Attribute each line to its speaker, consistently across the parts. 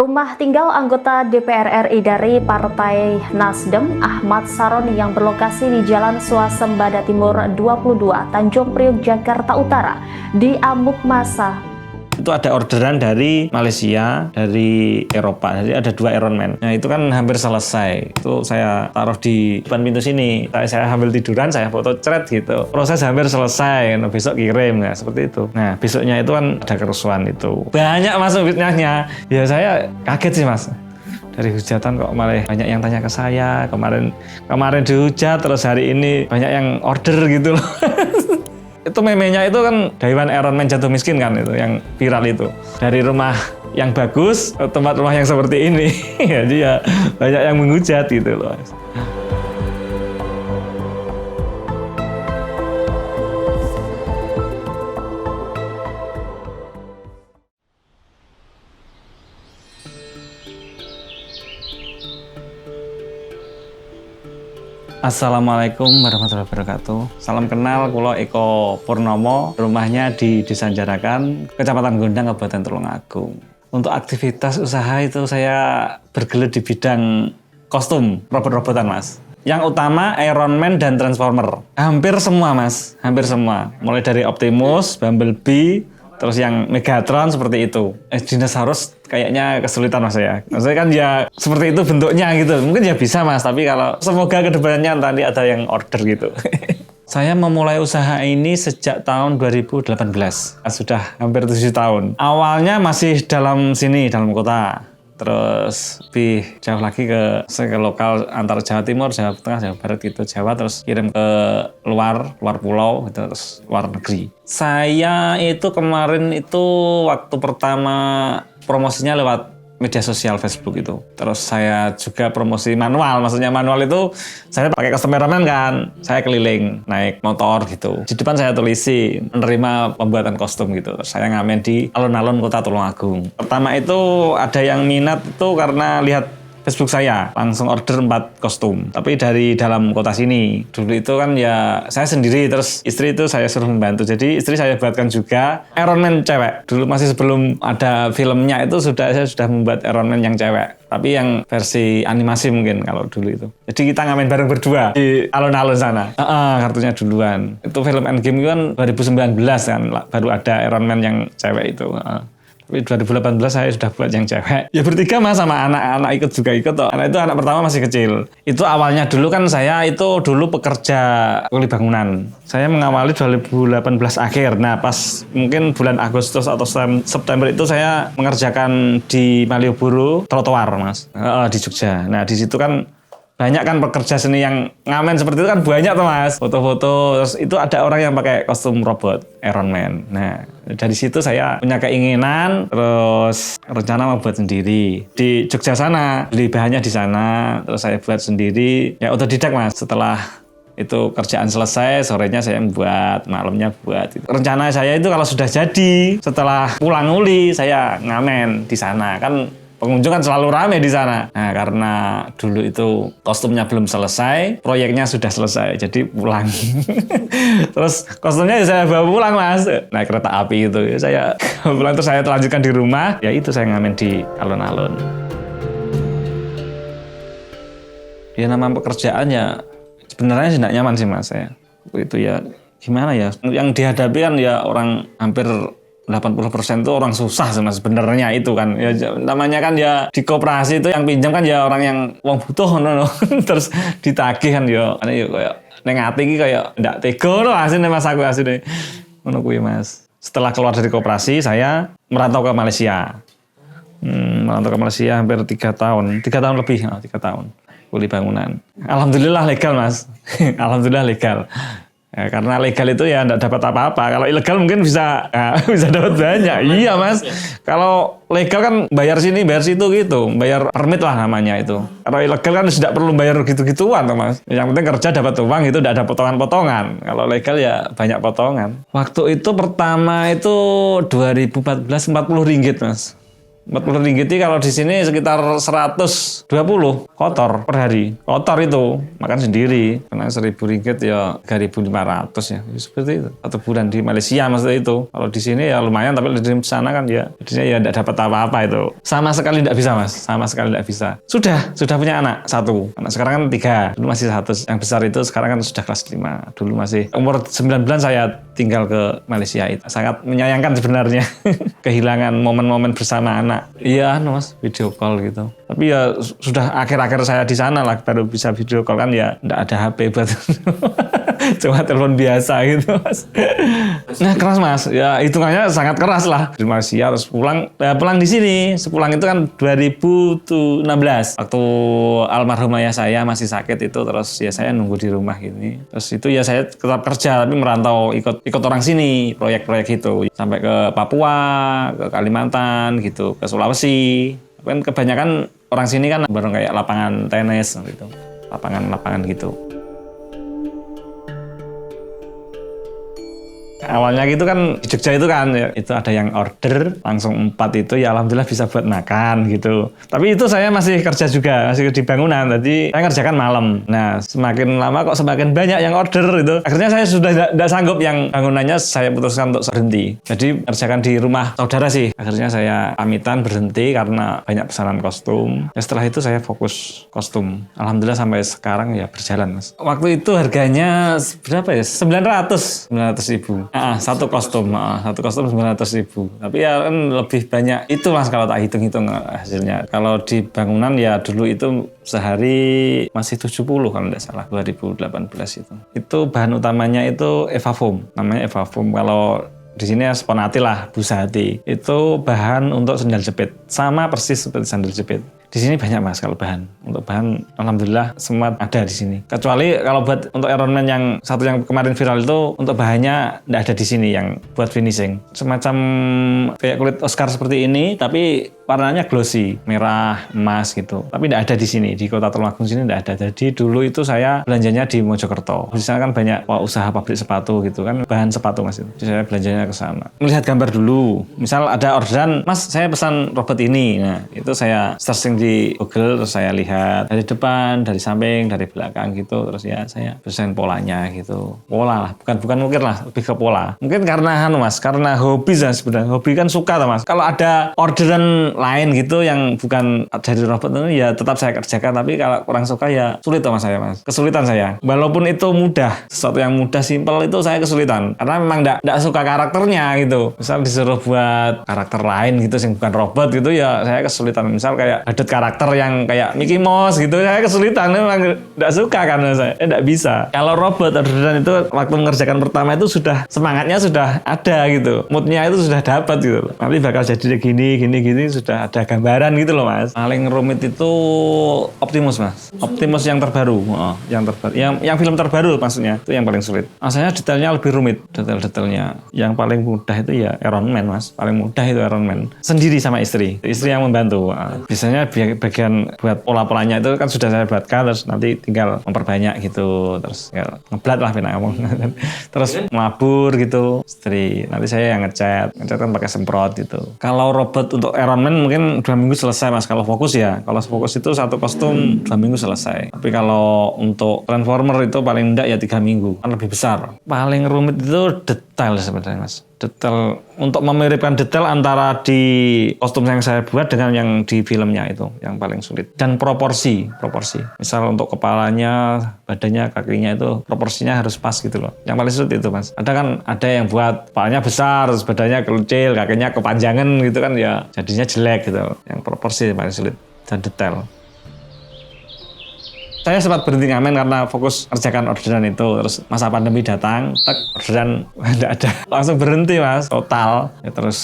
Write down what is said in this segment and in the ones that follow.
Speaker 1: Rumah tinggal anggota DPR RI dari Partai Nasdem, Ahmad Saroni yang berlokasi di Jalan Swasembada Timur 22, Tanjung Priok, Jakarta Utara, diamuk massa.
Speaker 2: Itu ada orderan dari Malaysia, dari Eropa, jadi ada 2 Ironman. Nah itu kan hampir selesai. Itu saya taruh di depan pintu sini. Saya sambil tiduran, saya foto cret gitu. Proses hampir selesai, nah, besok kirim, ya seperti itu. Nah besoknya itu kan ada kerusuhan itu. Banyak masuk fitnahnya. Ya saya kaget sih mas. Dari hujatan kok malah banyak yang tanya ke saya. Kemarin dihujat, terus hari ini banyak yang order gitu loh. Itu memenya itu kan Daiwan Ironman jatuh miskin kan, itu yang viral itu. Dari rumah yang bagus ke tempat rumah yang seperti ini. Jadi ya banyak yang menghujat gitu loh. Assalamualaikum warahmatullahi wabarakatuh. Salam kenal, kulo Eko Purnomo. Rumahnya di Desa Jarakan, Kecamatan Gondang, Kabupaten Tulungagung. Untuk aktivitas usaha itu saya bergelut di bidang kostum, robot-robotan mas. Yang utama Ironman dan Transformer. Hampir semua mas, hampir semua. Mulai dari Optimus, Bumblebee, terus yang Megatron seperti itu. Dinosaurus kayaknya kesulitan mas ya. Maksudnya kan ya seperti itu bentuknya gitu. Mungkin ya bisa mas, tapi kalau semoga kedepannya nanti ada yang order gitu. Saya memulai usaha ini sejak tahun 2018. Sudah hampir 7 tahun. Awalnya masih dalam kota. Terus lebih jauh lagi ke lokal antara Jawa Timur, Jawa Tengah, Jawa Barat gitu, Jawa, terus kirim ke luar pulau gitu, terus luar negeri. Saya itu kemarin itu waktu pertama promosinya lewat media sosial Facebook itu. Terus saya juga promosi manual, maksudnya manual itu saya pakai custom Ironman kan, saya keliling naik motor gitu. Di depan saya tulisi menerima pembuatan kostum gitu. Terus saya ngamen di alun-alun Kota Tulungagung. Pertama itu ada yang minat itu karena lihat Facebook saya, langsung order 4 kostum. Tapi dari dalam kota sini. Dulu itu kan ya saya sendiri, terus istri itu saya suruh membantu. Jadi istri saya buatkan juga Ironman cewek. Dulu masih sebelum ada filmnya itu saya sudah membuat Ironman yang cewek. Tapi yang versi animasi mungkin kalau dulu itu. Jadi kita ngamen bareng berdua di alun-alun sana. Kartunya duluan. Itu film Endgame itu kan 2019 kan, baru ada Ironman yang cewek itu. Tapi 2018 saya sudah buat yang cewek. Ya bertiga mas, sama anak-anak ikut toh. Anak itu anak pertama masih kecil. Itu awalnya dulu kan saya itu dulu pekerja kuli bangunan. Saya mengawali 2018 akhir. Nah pas mungkin bulan Agustus atau September itu saya mengerjakan di Malioboro trotoar mas. Di Jogja. Nah di situ kan banyak kan pekerja seni yang ngamen seperti itu kan banyak tuh mas. Foto-foto, terus itu ada orang yang pakai kostum robot Ironman. Nah dari situ saya punya keinginan, terus rencana mau buat sendiri. Di Jogja sana, beli bahannya di sana, terus saya buat sendiri. Ya otodidak mas, setelah itu kerjaan selesai, sorenya saya buat, malamnya buat. Rencana saya itu kalau sudah jadi, setelah pulang uli, saya ngamen di sana. Kan pengunjung kan selalu ramai di sana. Nah, karena dulu itu kostumnya belum selesai, proyeknya sudah selesai, jadi pulang. Terus kostumnya saya bawa pulang mas, naik kereta api itu. Saya pulang terus saya lanjutkan di rumah. Ya itu saya ngamen di alun-alun. Ya nama pekerjaan ya sebenarnya tidak nyaman sih mas saya. Itu ya gimana ya? Yang dihadapi kan ya orang hampir 80% itu orang susah sih mas sebenarnya itu kan ya, namanya kan ya di koperasi itu yang pinjam kan ya orang yang uang butuh no. Terus ditagih kan ya karena ya kayak neng ati iki kayak ndak tega no asine mas aku asine ngono kuwi mas. Setelah keluar dari koperasi saya merantau ke Malaysia. Merantau ke Malaysia hampir 3 tahun lebih, 3 tahun kuli bangunan. Alhamdulillah legal mas. Alhamdulillah legal. Ya, karena legal itu ya enggak dapat apa-apa. Kalau ilegal mungkin bisa dapat banyak. Iya mas. Kalau legal kan bayar sini, bayar situ gitu. Bayar permit lah namanya itu. Kalau ilegal kan tidak perlu bayar gitu-gituan mas. Yang penting kerja dapat uang itu tidak ada potongan-potongan. Kalau legal ya banyak potongan. Waktu itu pertama itu 2014 40 ringgit mas. RM40 kalau di sini sekitar 120 kotor per hari. Kotor itu makan sendiri. Karena RM1.000 ya 3.500 ya. Seperti itu. 1 bulan di Malaysia maksudnya itu. Kalau di sini ya lumayan, tapi di sana kan ya jadinya ya tidak dapat apa-apa itu. Sama sekali tidak bisa Mas. Sama sekali tidak bisa. Sudah punya anak 1. Anak sekarang kan 3. Dulu masih 1. Yang besar itu sekarang kan sudah kelas 5. Dulu masih umur 9 bulan saya tinggal ke Malaysia itu. Sangat menyayangkan sebenarnya. Kehilangan momen-momen bersama anak. Iya Mas, video call gitu. Tapi ya sudah akhir-akhir saya di sana lah baru bisa video call, kan ya enggak ada HP buat cuma telepon biasa gitu Mas. Nah keras Mas, ya hitungannya sangat keras lah. Di Malaysia terus pulang di sini. Sepulang itu kan 2016. Waktu almarhum ayah saya masih sakit itu, terus ya saya nunggu di rumah gini. Terus itu ya saya tetap kerja tapi merantau ikut orang sini, proyek-proyek itu. Sampai ke Papua, ke Kalimantan gitu, ke Sulawesi. Kan kebanyakan orang sini kan baru kayak lapangan tenis gitu. Lapangan gitu. Awalnya gitu kan di Jogja itu kan ya, itu ada yang order langsung 4 itu ya alhamdulillah bisa buat makan gitu. Tapi itu saya masih kerja juga, masih di bangunan. Jadi saya kerjakan malam. Nah semakin lama kok semakin banyak yang order itu. Akhirnya saya sudah tidak sanggup, yang bangunannya saya putuskan untuk berhenti. Jadi kerjakan di rumah saudara sih. Akhirnya saya pamitan berhenti karena banyak pesanan kostum. Ya, setelah itu saya fokus kostum. Alhamdulillah sampai sekarang ya berjalan Mas. Waktu itu harganya berapa ya? 900 ribu. Satu kostum 900.000. Tapi ya kan lebih banyak itu Mas kalau tak hitung-hitung hasilnya. Kalau di bangunan ya dulu itu sehari masih 70 kalau tidak salah, 2018 itu. Itu bahan utamanya itu Evafoam, namanya Evafoam. Kalau di sini ya Sponati lah, Busati. Itu bahan untuk sandal jepit, sama persis seperti sandal jepit. Di sini banyak Mas kalau bahan. Untuk bahan alhamdulillah semua ada di sini. Kecuali kalau buat untuk Iron Man yang satu yang kemarin viral itu, untuk bahannya tidak ada di sini yang buat finishing. Semacam kayak kulit Oscar seperti ini tapi warnanya glossy, merah, emas gitu. Tapi tidak ada di sini, di Kota Tulungagung sini tidak ada. Jadi dulu itu saya belanjanya di Mojokerto. Di sana kan banyak usaha pabrik sepatu gitu kan, bahan sepatu Mas itu. Jadi saya belanjanya ke sana. Melihat gambar dulu. Misal ada orderan, Mas saya pesan robot ini. Nah, itu saya searching di Google, terus saya lihat dari depan, dari samping, dari belakang gitu. Terus ya saya desain polanya gitu. Pola lah, bukan mungkin lah, lebih ke pola. Mungkin karena Mas, karena hobi lah sebenarnya. Hobi kan suka tuh Mas. Kalau ada orderan lain gitu yang bukan dari robot itu ya tetap saya kerjakan, tapi kalau kurang suka ya sulit sama saya Mas. Kesulitan saya. Walaupun itu mudah, sesuatu yang mudah, simpel itu saya kesulitan. Karena memang enggak suka karakternya gitu. Misal disuruh buat karakter lain gitu yang bukan robot gitu ya saya kesulitan. Misal kayak badut karakter yang kayak Mickey Mouse gitu, saya kesulitan, memang enggak suka karena saya enggak bisa. Kalau robot orderan itu waktu mengerjakan pertama itu sudah semangatnya sudah ada gitu. Moodnya itu sudah dapat gitu. Nanti bakal jadi gini sudah ada gambaran gitu loh Mas. Paling rumit itu Optimus Mas. Optimus yang terbaru. Yang film terbaru maksudnya. Itu yang paling sulit. Asalnya detailnya lebih rumit. Detailnya. Yang paling mudah itu ya Iron Man Mas. Paling mudah itu Iron Man. Sendiri sama istri. Istri yang membantu. Biasanya bagian buat pola-polanya itu kan sudah saya buatkan. Terus nanti tinggal memperbanyak gitu. Terus tinggal ngeblat lah pina ngomong. Terus melabur gitu. Istri. Nanti saya yang ngecat. Ngecat kan pakai semprot gitu. Kalau robot untuk Iron Man mungkin 2 minggu selesai Mas. Kalau fokus ya. Kalau fokus itu satu kostum 2 minggu selesai. Tapi kalau untuk Transformer itu paling enggak ya 3 minggu. Kan lebih besar. Paling rumit itu detail sebenarnya Mas. Detail. Untuk memiripkan detail antara di kostum yang saya buat dengan yang di filmnya itu. Yang paling sulit. Dan proporsi. Misal untuk kepalanya, badannya, kakinya itu proporsinya harus pas gitu loh. Yang paling sulit itu Mas. Ada yang buat kepalanya besar, terus badannya kecil, kakinya kepanjangan gitu kan ya. Jadinya jelek gitu. Yang proporsi paling sulit dan detail. Saya sempat berhenti ngamen karena fokus kerjakan orderan itu. Terus masa pandemi datang, orderan tidak ada. Langsung berhenti Mas, total. Ya, terus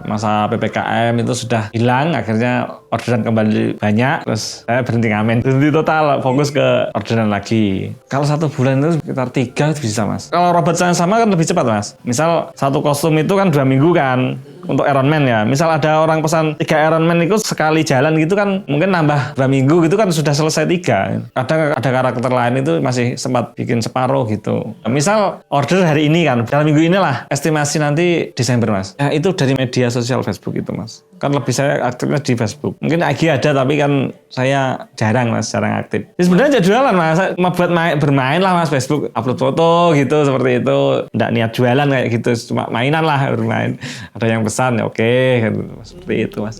Speaker 2: masa PPKM itu sudah hilang, akhirnya orderan kembali banyak. Terus saya berhenti ngamen. Berhenti total, fokus ke orderan lagi. Kalau 1 bulan itu sekitar 3 itu bisa Mas. Kalau robot saya sama kan lebih cepat Mas. Misal satu kostum itu kan 2 minggu kan. Untuk Iron Man ya. Misal ada orang pesan 3 Iron Man itu sekali jalan gitu kan mungkin nambah 2 minggu gitu kan sudah selesai 3. Kadang ada karakter lain itu masih sempat bikin separuh gitu. Misal order hari ini kan dalam minggu inilah estimasi nanti Desember Mas. Ya itu dari media sosial Facebook itu Mas. Kan lebih saya aktifnya di Facebook. Mungkin IG ada tapi kan saya jarang mas, jarang aktif. Ya sebenarnya jualan mas, mau buat bermain lah mas, Facebook upload foto gitu seperti itu. Nggak niat jualan kayak gitu, cuma mainan lah bermain. Ada yang pesan ya oke, gitu. Seperti itu mas.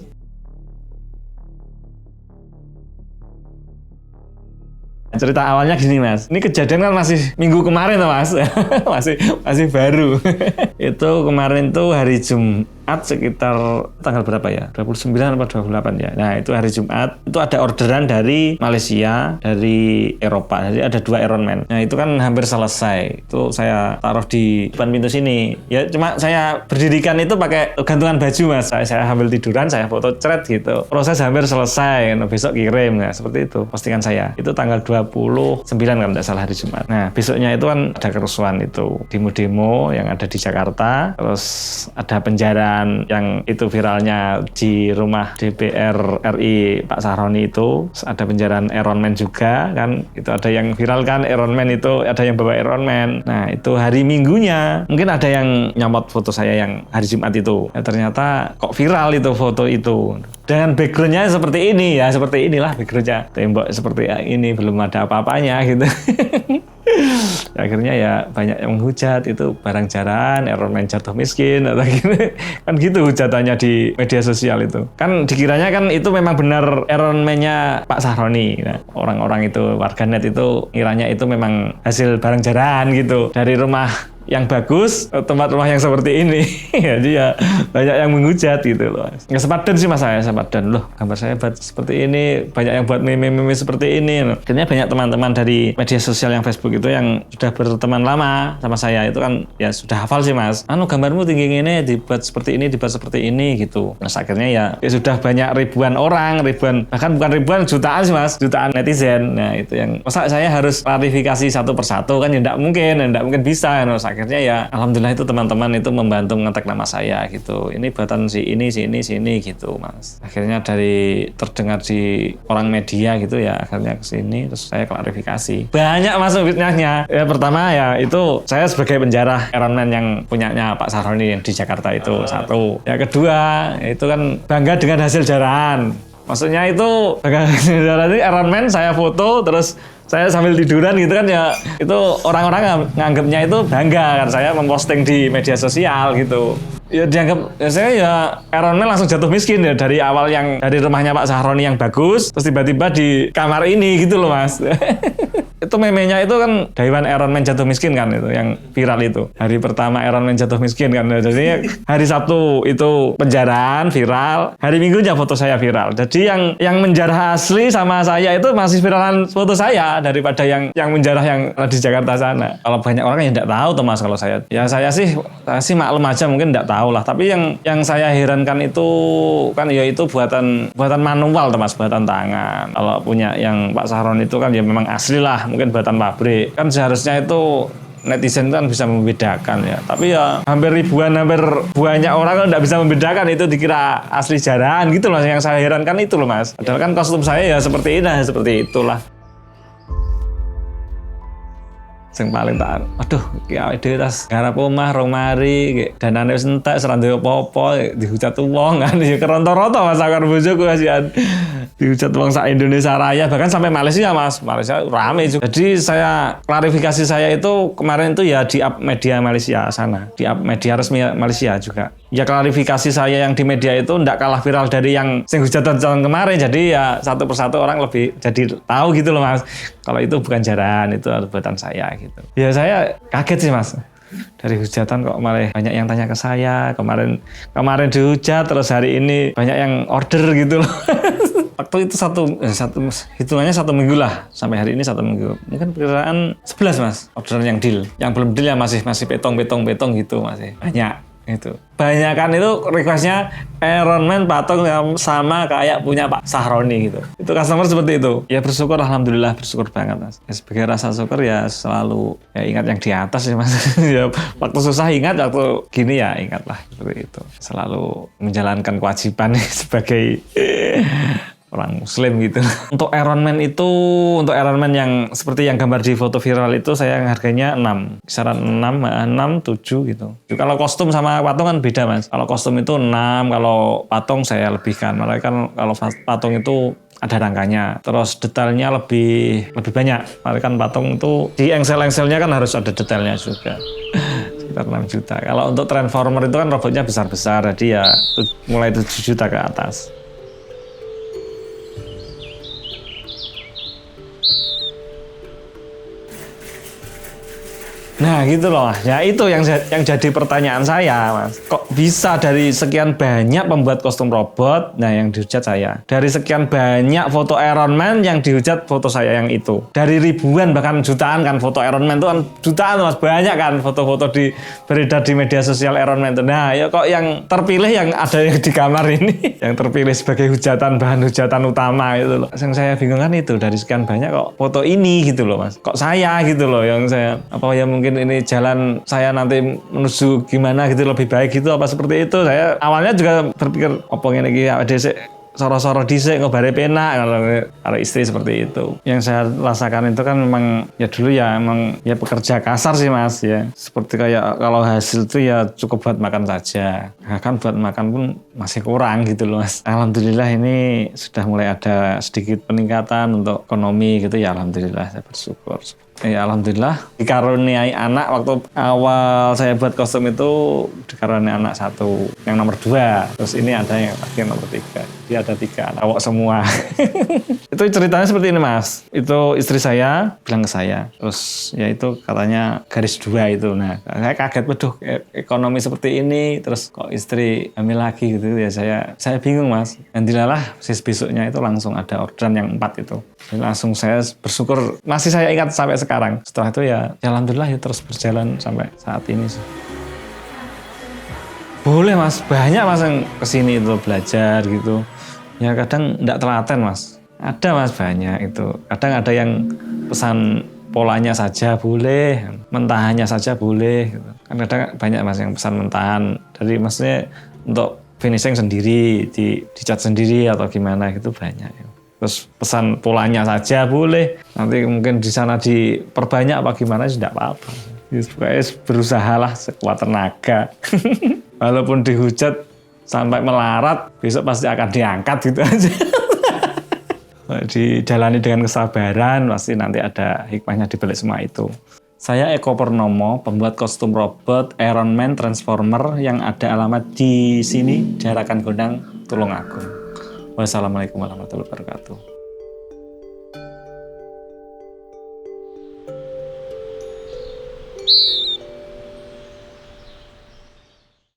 Speaker 2: Cerita awalnya gini mas, ini kejadian kan masih minggu kemarin tuh mas, masih baru. Itu kemarin tuh hari Jumat sekitar tanggal berapa ya? 29 atau 28 ya. Nah itu hari Jumat, itu ada orderan dari Malaysia, dari Eropa. Jadi ada 2 Ironman. Nah itu kan hampir selesai. Itu saya taruh di depan pintu sini. Ya cuma saya berdirikan itu pakai gantungan baju mas. Saya ambil tiduran, saya foto cret gitu. Proses hampir selesai. Nah, besok kirim. Nah seperti itu postingan saya. Itu tanggal 29 kan tidak salah hari Jumat. Nah besoknya itu kan ada kerusuhan itu. Demo-demo yang ada di Jakarta. Terus ada penjarahan yang itu viralnya di rumah DPR RI Pak Sahroni itu. Terus ada penjarahan Ironman juga kan. Itu ada yang viral kan Ironman itu. Ada yang bawa Ironman. Nah itu hari Minggunya. Mungkin ada yang nyomot foto saya yang hari Jumat itu. Ya, ternyata kok viral itu foto itu. Dengan backgroundnya seperti ini ya. Seperti inilah backgroundnya. Tembok seperti ini. Belum ada apa-apanya gitu. Akhirnya ya banyak yang menghujat itu barang jarang, Ironman jatuh miskin atau gitu. Kan gitu hujatannya di media sosial itu. Kan dikiranya kan itu memang benar Ironman-nya Pak Sahroni. Nah, orang-orang itu warganet itu kiranya itu memang hasil barang jarang gitu dari rumah yang bagus, tempat rumah yang seperti ini. Jadi ya banyak yang menghujat gitu loh. Nggak sepadan sih mas saya, sepadan loh. Gambar saya buat seperti ini, banyak yang buat meme-meme seperti ini. Akhirnya banyak teman-teman dari media sosial yang Facebook itu yang sudah berteman lama sama saya itu kan ya sudah hafal sih mas. Gambarmu tinggi ini dibuat seperti ini, dibuat seperti ini gitu. Nah akhirnya ya sudah banyak ribuan orang, bahkan bukan ribuan, jutaan sih mas, jutaan netizen. Nah itu yang masa saya harus klarifikasi satu persatu kan ya enggak mungkin bisa. Nah, akhirnya ya alhamdulillah itu teman-teman itu membantu ngetek nama saya gitu. Ini buatan si ini gitu mas. Akhirnya dari terdengar di orang media gitu ya akhirnya kesini terus saya klarifikasi. Banyak masuk fitnahnya. Ya pertama ya itu saya sebagai penjara Ironman yang punyanya Pak Sahroni yang di Jakarta itu satu. Ya kedua itu kan bangga dengan hasil jarahan. Maksudnya itu bangga hasil jarahan Ironman saya foto terus saya sambil tiduran gitu kan ya itu orang-orang nganggapnya itu bangga kan saya memposting di media sosial gitu. Ya dianggap ya saya ya Ironman langsung jatuh miskin ya dari awal yang dari rumahnya Pak Sahroni yang bagus terus tiba-tiba di kamar ini gitu loh mas. Itu memenya itu kan Daiwan Ironman jatuh miskin kan itu yang viral itu. Hari pertama Ironman jatuh miskin kan. Jadi hari Sabtu itu penjaraan viral, hari Minggunya foto saya viral. Jadi yang menjarah asli sama saya itu masih viralan foto saya daripada yang menjarah yang di Jakarta sana. Kalau banyak orang yang tidak tahu tuh mas kalau saya. Ya saya sih maklum aja mungkin tidak tahu lah. Tapi yang saya herankan itu kan ya itu buatan manual tuh mas, buatan tangan. Kalau punya yang Pak Sahroni itu kan ya memang asli lah. Mungkin buatan pabrik. Kan seharusnya itu netizen kan bisa membedakan ya. Tapi ya hampir banyak orang kan tidak bisa membedakan itu dikira asli jarahan gitu loh. Yang saya herankan itu loh mas. Padahal kan kostum saya ya seperti ini, seperti itulah. Sing paling tak aduh iki awake dhewe tas garap omah rong mari danane wis entek serandhe apa-apa dihujat wong kan ya keronto-ronto Mas akar bojoku kasihan dihujat wong sak Indonesia Raya bahkan sampai Malaysia Mas. Malaysia rame juga. Jadi saya klarifikasi saya itu kemarin itu ya di up media Malaysia sana, di up media resmi Malaysia juga. Ya klarifikasi saya yang di media itu ndak kalah viral dari yang sing hujatan kemarin. Jadi ya satu persatu orang lebih jadi tahu gitu loh Mas. Kalau itu bukan jarahan, itu buatan saya gitu. Ya saya kaget sih Mas. Dari hujatan kok malah banyak yang tanya ke saya. Kemarin dihujat terus hari ini banyak yang order gitu loh. Waktu itu hitungannya 1 minggu lah. Sampai hari ini 1 minggu. Mungkin perkiraan 11 Mas orderan yang deal. Yang belum deal ya masih petong gitu masih. Banyak. Itu banyakan itu requestnya Ironman patung yang sama kayak punya Pak Sahroni gitu. Itu customer seperti itu. Ya bersyukur alhamdulillah bersyukur banget Mas. Ya, sebagai rasa syukur ya selalu ya ingat yang di atas ya Mas. Ya waktu susah ingat, waktu gini ya ingatlah seperti itu. Selalu menjalankan kewajiban sebagai orang muslim gitu. Untuk Iron Man yang seperti yang gambar di foto viral itu saya harganya 6. Kisaran 6, 7 gitu. Kalau kostum sama patung kan beda Mas. Kalau kostum itu 6, kalau patung saya lebihkan. Malah kan kalau patung itu ada rangkanya. Terus detailnya lebih banyak. Malah kan patung itu di engsel-engselnya kan harus ada detailnya juga. Sekitar 6 juta. Kalau untuk Transformer itu kan robotnya besar-besar. Jadi ya mulai 7 juta ke atas. Nah gitu loh Mas, ya itu yang jadi pertanyaan saya Mas. Kok bisa dari sekian banyak pembuat kostum robot, nah yang dihujat saya. Dari sekian banyak foto Iron Man yang dihujat foto saya yang itu. Dari ribuan bahkan jutaan kan foto Iron Man itu kan jutaan Mas, banyak kan foto-foto beredar di media sosial Iron Man itu. Nah ya kok yang terpilih yang ada yang di kamar ini, yang terpilih sebagai bahan hujatan utama itu loh. Yang saya bingung kan itu, dari sekian banyak kok foto ini gitu loh Mas. Kok saya gitu loh yang saya, apa ya mungkin ini jalan saya nanti menuju gimana gitu lebih baik gitu apa seperti itu. Saya awalnya juga berpikir apa ngene iki dhisik soro-soro dhisik ngobare penak kalau istri seperti itu. Yang saya rasakan itu kan memang ya dulu ya emang ya pekerja kasar sih Mas ya. Seperti kayak kalau hasil itu ya cukup buat makan saja. Nah, kan buat makan pun masih kurang gitu loh Mas. Alhamdulillah ini sudah mulai ada sedikit peningkatan untuk ekonomi gitu ya, alhamdulillah saya bersyukur. Ya alhamdulillah dikaruniai anak. Waktu awal saya buat kostum itu dikaruniai anak 1, yang nomor 2. Terus ini ada yang lagi yang nomor 3. Dia ada 3 anak semua. Itu ceritanya seperti ini Mas. Itu istri saya bilang ke saya. Terus ya itu katanya garis 2 itu. Nah saya kaget, waduh ekonomi seperti ini. Terus kok istri hamil lagi gitu ya, saya bingung Mas. Dan dilalah besoknya itu langsung ada orderan yang 4 itu. Dan langsung saya bersyukur, masih saya ingat sampai sekarang. Setelah itu ya alhamdulillah ya terus berjalan sampai saat ini sih. Boleh Mas, banyak Mas yang kesini itu belajar gitu. Ya kadang enggak telaten Mas. Ada Mas banyak itu. Kadang ada yang pesan polanya saja boleh, mentahannya saja boleh. Gitu. Kan kadang banyak Mas yang pesan mentahan. Dari maksudnya untuk finishing sendiri, dicat sendiri atau gimana gitu banyak. Terus pesan polanya saja boleh. Nanti mungkin di sana diperbanyak apa gimana sih tidak apa-apa. Pokoknya berusahalah sekuat tenaga. Walaupun dihujat sampai melarat, besok pasti akan diangkat gitu aja. Dijalani dengan kesabaran, pasti nanti ada hikmahnya di balik semua itu. Saya Eko Purnomo, pembuat kostum robot Iron Man Transformer yang ada alamat di sini, Jarakan Gondang, Tulungagung. Wassalamualaikum warahmatullahi wabarakatuh.